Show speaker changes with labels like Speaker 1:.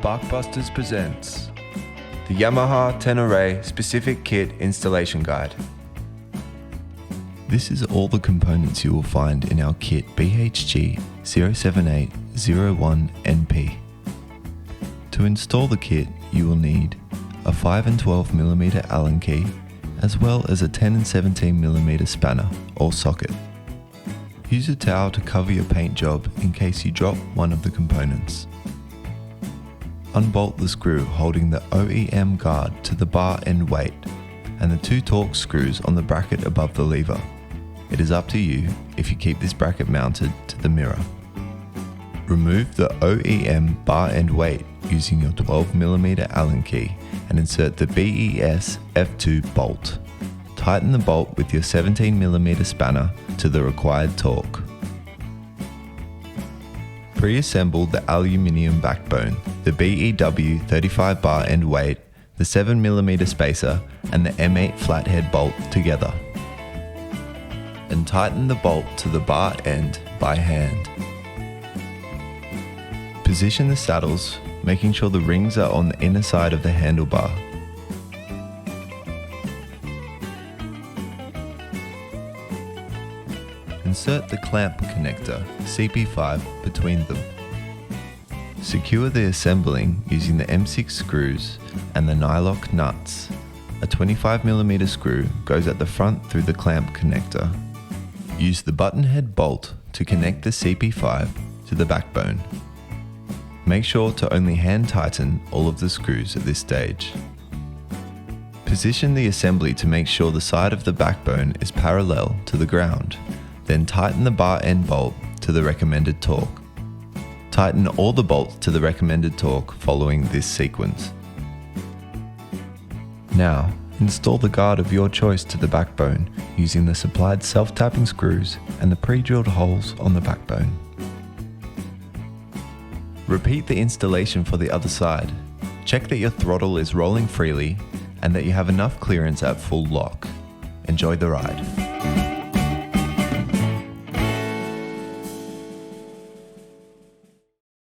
Speaker 1: Barkbusters presents the Yamaha Tenere Specific Kit Installation Guide.
Speaker 2: This is all the components you will find in our kit BHG-078-NP. To install the kit, you will need a 5 and 12mm Allen key, as well as a 10 and 17mm spanner or socket. Use a towel to cover your paint job in case you drop one of the components. Unbolt the screw holding the OEM guard to the bar end weight and the two Torx screws on the bracket above the lever. It is up to you if you keep this bracket mounted to the mirror. Remove the OEM bar end weight using your 12mm Allen key and insert the BES F2 bolt. Tighten the bolt with your 17mm spanner to the required torque. Pre-assemble the aluminium backbone, the BEW 35 bar end weight, the 7mm spacer and the M8 flathead bolt together. And tighten the bolt to the bar end by hand. Position the saddles, making sure the rings are on the inner side of the handlebar. Insert the clamp connector, CP5, between them. Secure the assembling using the M6 screws and the nylock nuts. A 25mm screw goes at the front through the clamp connector. Use the button head bolt to connect the CP5 to the backbone. Make sure to only hand tighten all of the screws at this stage. Position the assembly to make sure the side of the backbone is parallel to the ground. Then tighten the bar end bolt to the recommended torque. Tighten all the bolts to the recommended torque following this sequence. Now, install the guard of your choice to the backbone using the supplied self-tapping screws and the pre-drilled holes on the backbone. Repeat the installation for the other side. Check that your throttle is rolling freely and that you have enough clearance at full lock. Enjoy the ride.